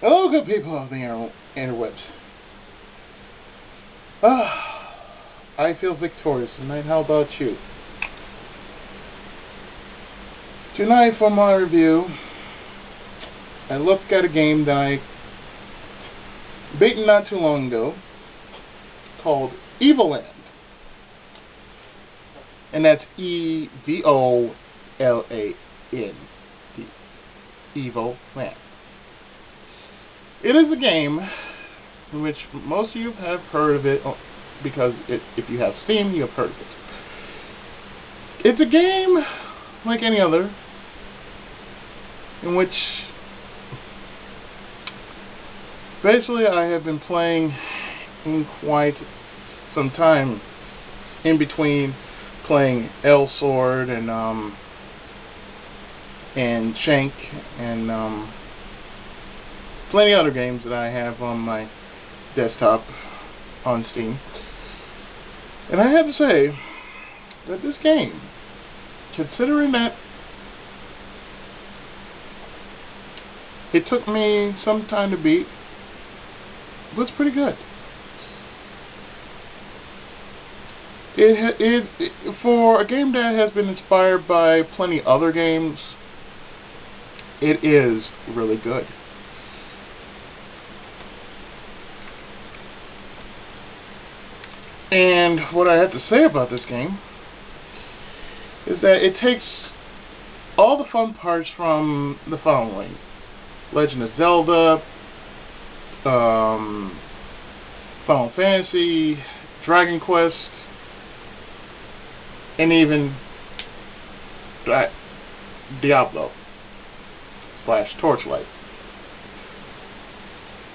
Hello, good people of the interwebs. I feel victorious tonight. How about you? Tonight, for my review, I looked at a game that I beaten not too long ago called Evoland. And that's Evoland. Evoland. It is a game in which most of you have heard of it because if you have Steam, you have heard of it. It's a game like any other in which basically I have been playing in quite some time in between playing Elsword and Shank and plenty of other games that I have on my desktop on Steam. And I have to say that this game, considering that it took me some time to beat, was pretty good. For a game that has been inspired by plenty of other games, it is really good. And what I have to say about this game is that it takes all the fun parts from the following: Legend of Zelda, Final Fantasy, Dragon Quest, and even Diablo / Torchlight,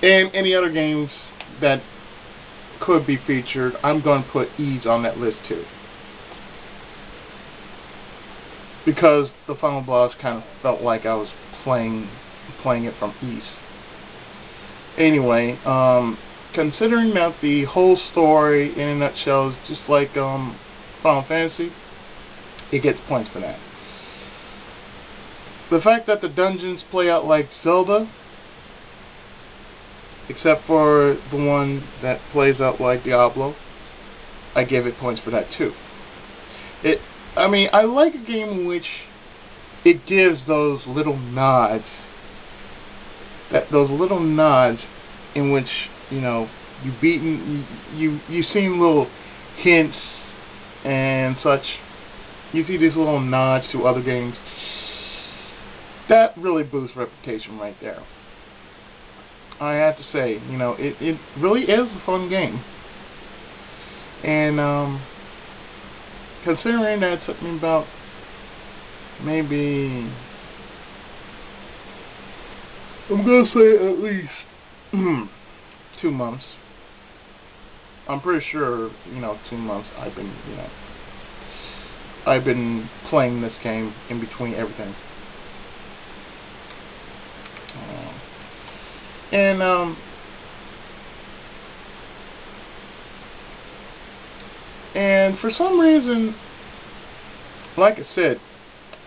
and any other games that could be featured. I'm going to put Ys on that list too, because the final boss kind of felt like I was playing it from Ys. Anyway, considering that the whole story in a nutshell is just like Final Fantasy, it gets points for that. The fact that the dungeons play out like Zelda, except for the one that plays out like Diablo, I give it points for that too. I like a game in which it gives those little nods. Those little nods in which, you've seen little hints and such. You see these little nods to other games. That really boosts reputation right there. I have to say, it really is a fun game. And considering that it took me about maybe, I'm going to say at least 2 months. I'm pretty sure, 2 months I've been playing this game in between everything. And for some reason, like I said,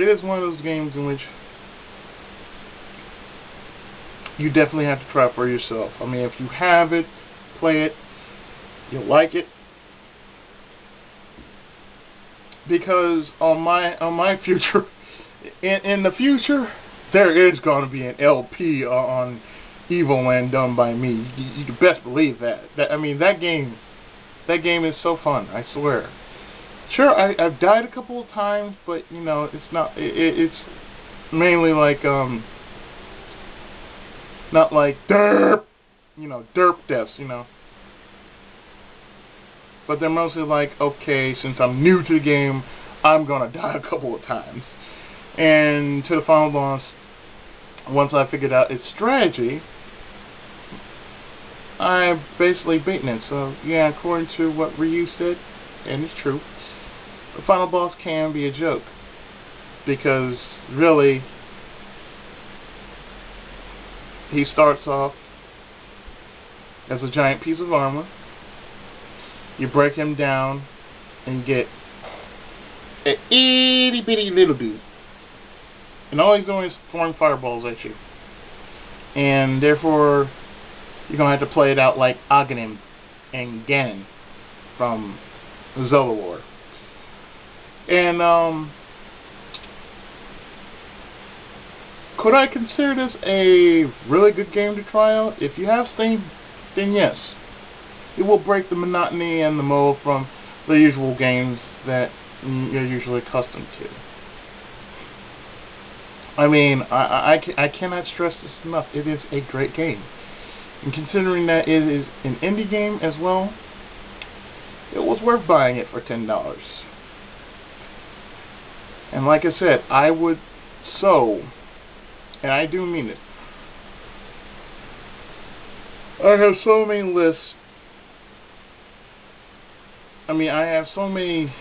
it is one of those games in which you definitely have to try it for yourself. If you have it, play it, you'll like it. Because on my future, in the future, there is going to be an LP on Evoland done by me. You can best believe that. That game is so fun, I swear. Sure, I've died a couple of times, but it's not. It's mainly like not like derp deaths, But they're mostly like, okay, since I'm new to the game, I'm gonna die a couple of times. And to the final boss, once I figured out its strategy, I've basically beaten it. So yeah, according to what Ryu said, and it's true, the final boss can be a joke. Because really, he starts off as a giant piece of armor. You break him down and get an itty bitty little dude. And all he's doing is throwing fireballs at you. and therefore you're gonna have to play it out like Aghanim and Ganon from Zelda War. And could I consider this a really good game to try out? If you have Steam, then yes. It will break the monotony and the mold from the usual games that you're usually accustomed to. I mean, I cannot stress this enough. It is a great game. And considering that it is an indie game as well, it was worth buying it for $10. And like I said, I would and I do mean it, I have so many lists. I mean, I have so many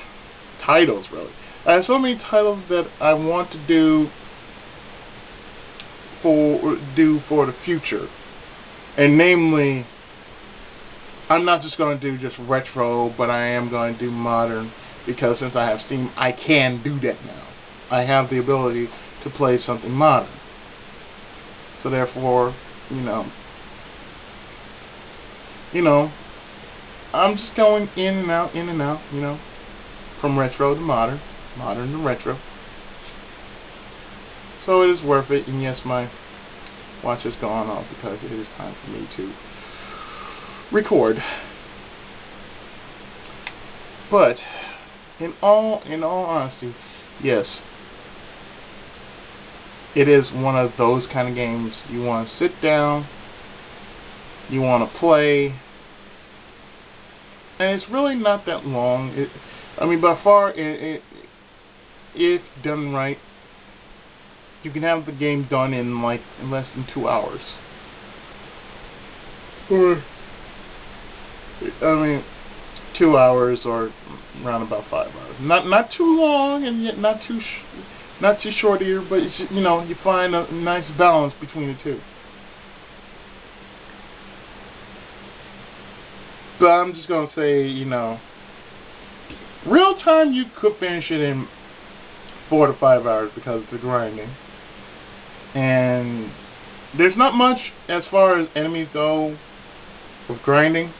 titles, really. I have so many titles that I want to do for the future. And namely, I'm not just going to do just retro, but I am going to do modern, because since I have Steam, I can do that now. I have the ability to play something modern. So therefore, you know, I'm just going in and out, you know, from retro to modern, modern to retro. So it is worth it, and yes, my watch has gone off because it is time for me to record. But in all honesty, yes, it is one of those kind of games you want to sit down, you want to play, and it's really not that long. I mean, by far, if done right, you can have the game done in less than 2 hours. Or, I mean, 2 hours or around about 5 hours. Not too long, and yet not too short either. But it's, you know, you find a nice balance between the two. But I'm just gonna say, you know, real time you could finish it in 4 to 5 hours because of the grinding. And there's not much as far as enemies go with grinding.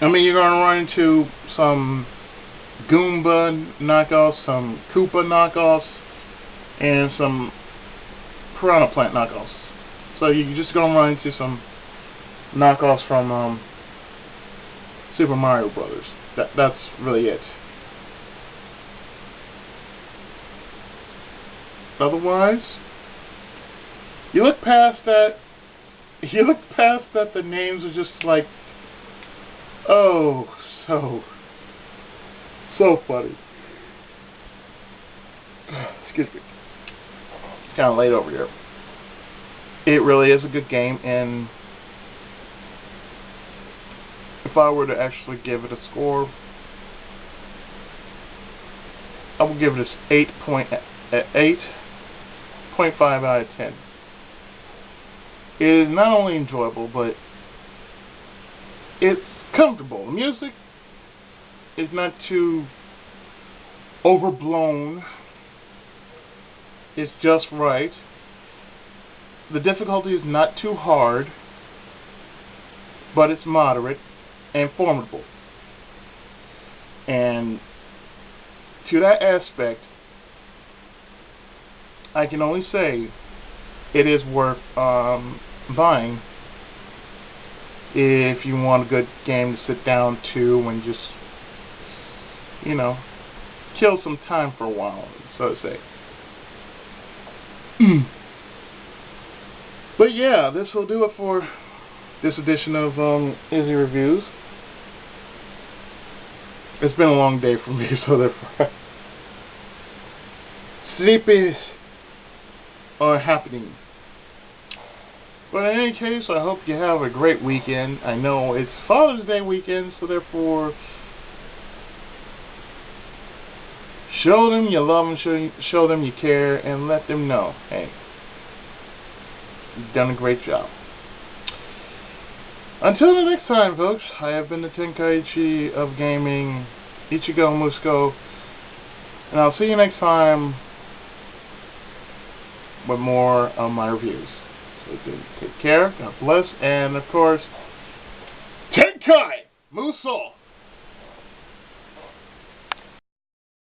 I mean, you're gonna run into some Goomba knockoffs, some Koopa knockoffs, and some Piranha Plant knockoffs. So you're just gonna run into some knockoffs from Super Mario Brothers. That's really it. Otherwise, you look past that. The names are just like, oh, so funny. Excuse me. It's kind of late over here. It really is a good game, and if I were to actually give it a score, I would give it an 8.5 out of 10. It is not only enjoyable, but it's comfortable. The music is not too overblown. It's just right. The difficulty is not too hard, but it's moderate and formidable. And to that aspect, I can only say it is worth buying if you want a good game to sit down to and just, you know, kill some time for a while, so to say. But yeah, this will do it for this edition of Izzy Reviews. It's been a long day for me, so therefore sleepies are happening. But in any case, I hope you have a great weekend. I know it's Father's Day weekend, so therefore show them you love them, show them you care, and let them know, hey, you've done a great job. Until the next time, folks, I have been the Tenkaichi of Gaming, Ichigo Musco, and I'll see you next time with more of my reviews. So take care, God bless, and of course, take time, Muso!